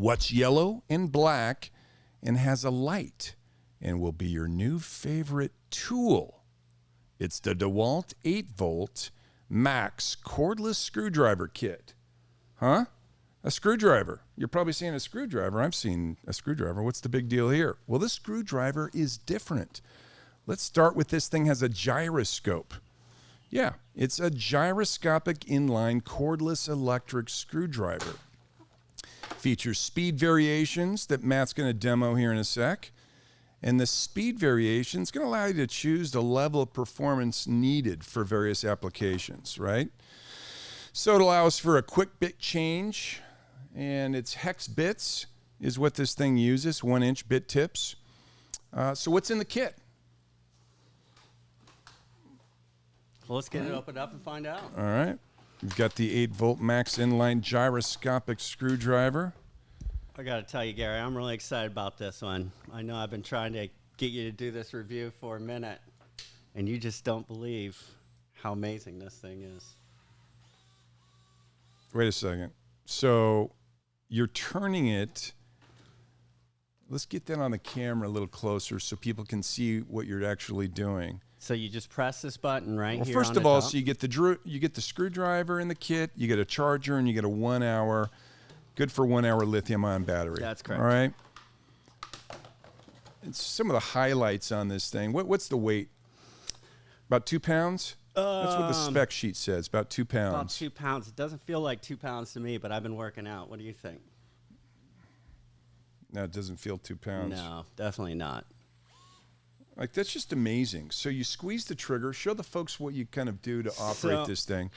What's yellow and black and has a light and will be your new favorite tool? It's the DeWalt 8-volt Max cordless screwdriver kit. Huh? A screwdriver. You're probably seeing a screwdriver. I've seen a screwdriver. What's the big deal here? Well, this screwdriver is different. Let's start with this thing has a gyroscope. Yeah, it's a gyroscopic inline cordless electric screwdriver. Features speed variations that Matt's going to demo here in a sec. And the speed variation is going to allow you to choose the level of performance needed for various applications, right? So it allows for a quick bit change, and it's hex bits is what this thing uses, 1-inch bit tips. So what's in the kit? Well, let's get it opened up and find out. All right. We've got the 8-volt Max inline gyroscopic screwdriver. I got to tell you, Gary, I'm really excited about this one. I know I've been trying to get you to do this review for a minute, and you just don't believe how amazing this thing is. Wait a second. So you're turning it. Let's get that on the camera a little closer so people can see what you're actually doing. So you just press this button right Well, here. first on of the all, top. so you get the screwdriver in the kit, you get a charger, and you get a 1 hour, good for 1 hour lithium-ion battery. That's correct. All right. And some of the highlights on this thing. What's the weight? About 2 pounds? That's what the spec sheet says. About 2 pounds. About 2 pounds. It doesn't feel like 2 pounds to me, but I've been working out. What do you think? No, it doesn't feel 2 pounds. No, definitely not. Like, that's just amazing. So you squeeze the trigger. Show the folks what you kind of do to operate this thing.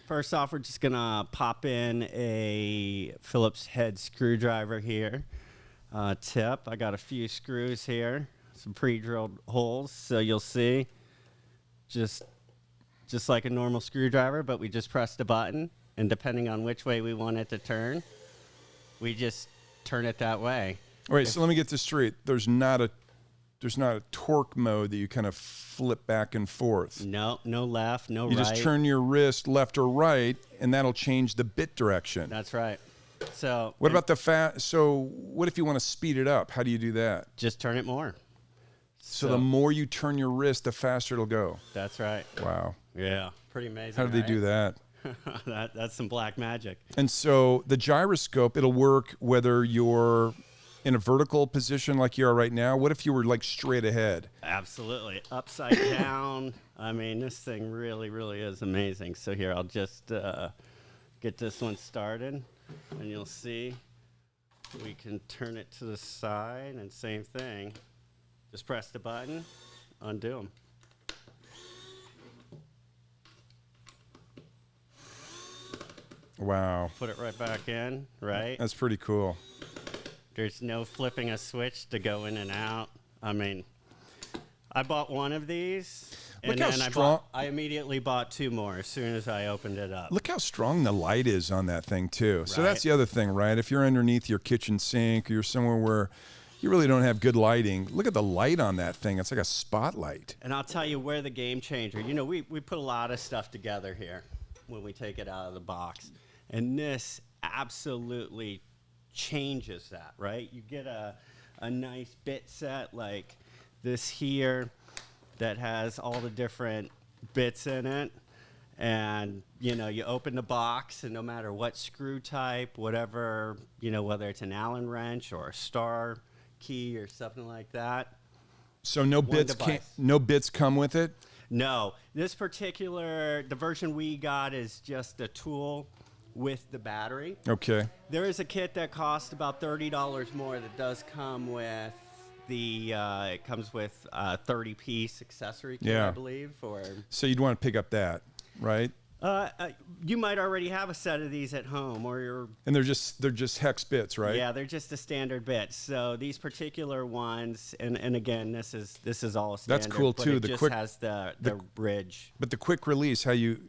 First off, we're just going to pop in a Phillips head screwdriver here. Tip. I got a few screws here, some pre-drilled holes. So you'll see just like a normal screwdriver, but we just press the button. And depending on which way we want it to turn, we just turn it that way. All right, so let me get this straight. There's not a torque mode that you kind of flip back and forth. No left, no right. You just turn your wrist left or right, and that'll change the bit direction. That's right. So what about so what if you want to speed it up? How do you do that? Just turn it more. So the more you turn your wrist, the faster it'll go. That's right. Wow. Yeah, pretty amazing. How do they do that? That's some black magic. And so the gyroscope, it'll work whether you're in a vertical position like you are right now. What if you were like straight ahead? Absolutely. Upside down. I mean, this thing really, really is amazing. So here, I'll just get this one started, and you'll see we can turn it to the side, and same thing. Just press the button, undo them. Wow. Put it right back in, right? That's pretty cool. There's no flipping a switch to go in and out. I mean, I bought one of these, and Look how then strong. I immediately bought 2 more as soon as I opened it up. Look how strong the light is on that thing, too. So Right. that's the other thing, right? If you're underneath your kitchen sink or you're somewhere where you really don't have good lighting, look at the light on that thing. It's like a spotlight. And I'll tell you where the game changer. You know, we put a lot of stuff together here when we take it out of the box. And this absolutely changes that, right? You get a nice bit set like this here that has all the different bits in it. And, you know, you open the box, and no matter what screw type, whatever, you know, whether it's an Allen wrench or a star key or something like that. So no bits come with it? No. This particular, the version we got is just a tool with the battery. Okay. There is a kit that costs about $30 more that does come with it comes with a 30-piece accessory kit, I believe. So you'd want to pick up that, right? You might already have a set of these at home, or you're. And they're just hex bits, right? Yeah, they're just a standard bit. So these particular ones, and again, this is all standard. That's cool too. It just has the ridge. But the quick release, how you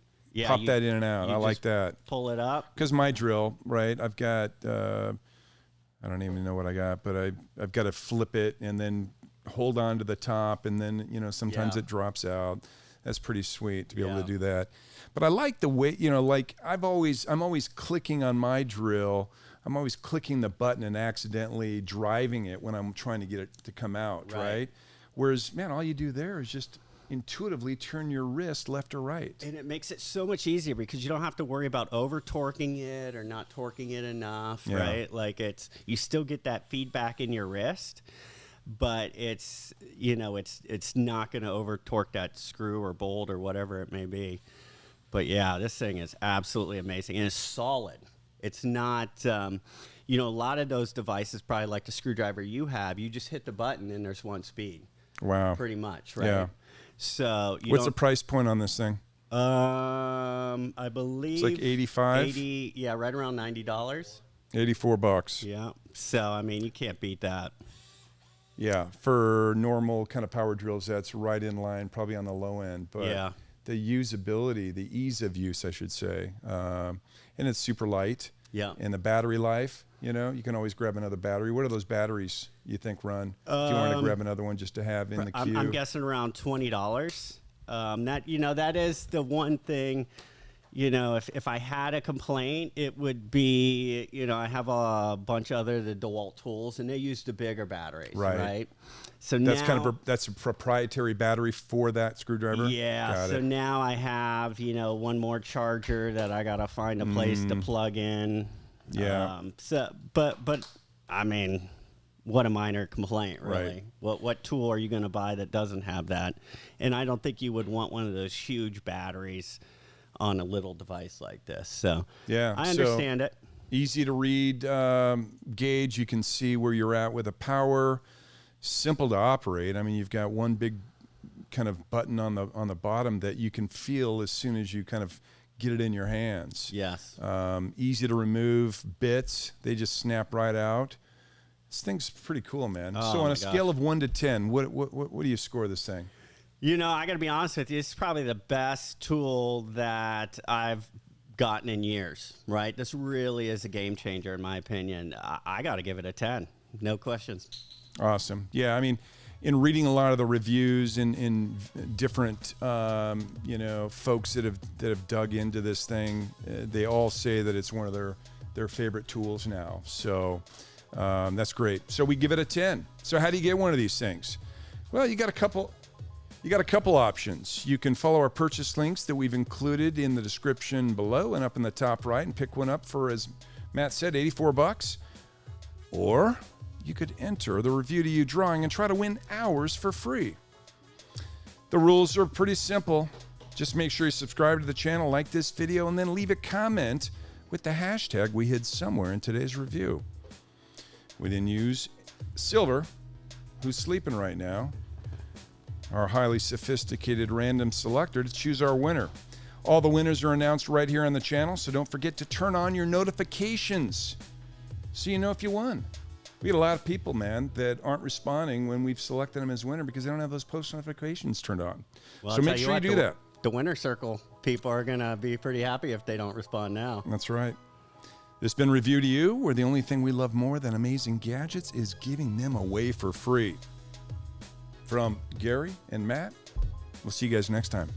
pop that in and out, I like that. Pull it up. Because my drill, right? I've got I don't even know what I got, but I've got to flip it and then hold on to the top, and then sometimes it drops out. That's pretty sweet to be able to do that. But I like the way, like I'm always clicking on my drill I'm always clicking the button and accidentally driving it when I'm trying to get it to come out, right? Whereas, man, all you do there is just intuitively turn your wrist left or right. And it makes it so much easier because you don't have to worry about over torquing it or not torquing it enough, right? Like you still get that feedback in your wrist, but it's not going to over torque that screw or bolt or whatever it may be. But yeah, this thing is absolutely amazing, and it's solid. It's not, a lot of those devices, probably like the screwdriver you have, you just hit the button and there's one speed. Wow. Pretty much, right? Yeah. So what's the price point on this thing? I believe it's like 85. 80, yeah, right around $90. $84. Yeah. So I mean, you can't beat that. Yeah, for normal kind of power drills, that's right in line, probably on the low end. But yeah. The usability, the ease of use, I should say, and it's super light. Yeah. And the battery life, you can always grab another battery. What are those batteries you think run? If you want to grab another one just to have in the queue? I'm guessing around $20. That is the one thing. If I had a complaint, it would be, I have a bunch of the DeWalt tools, and they use the bigger batteries, right? So that's now, that's a proprietary battery for that screwdriver? Yeah, Got so it. now I have, one more charger that I got to find a place to plug in. Yeah. But I mean, what a minor complaint, really. Right. What tool are you going to buy that doesn't have that? And I don't think you would want one of those huge batteries on a little device like this. So yeah, I understand it. Easy to read gauge. You can see where you're at with the power. Simple to operate. I mean, you've got one big kind of button on the bottom that you can feel as soon as you kind of get it in your hands. Yes. Easy to remove bits. They just snap right out. This thing's pretty cool, man. So on a scale of 1 to 10, what do you score this thing? I got to be honest with you. It's probably the best tool that I've gotten in years, right? This really is a game changer, in my opinion. I got to give it a 10. No questions. Awesome. Yeah, I mean, in reading a lot of the reviews in different, folks that have dug into this thing, they all say that it's one of their favorite tools now. So that's great. So we give it a 10. So how do you get one of these things? Well, you got a couple options. You can follow our purchase links that we've included in the description below and up in the top right and pick one up for, as Matt said, $84. Or you could enter the Review to You drawing and try to win ours for free. The rules are pretty simple. Just make sure you subscribe to the channel, like this video, and then leave a comment with the hashtag we hid somewhere in today's review. We then use Silver, who's sleeping right now, our highly sophisticated random selector, to choose our winner. All the winners are announced right here on the channel, so don't forget to turn on your notifications so you know if you won. We get a lot of people, man, that aren't responding when we've selected them as winner because they don't have those post notifications turned on. Well, so make sure you do that. The winner circle people are going to be pretty happy if they don't respond now. That's right. This has been Review to You, where the only thing we love more than amazing gadgets is giving them away for free. From Gary and Matt, we'll see you guys next time.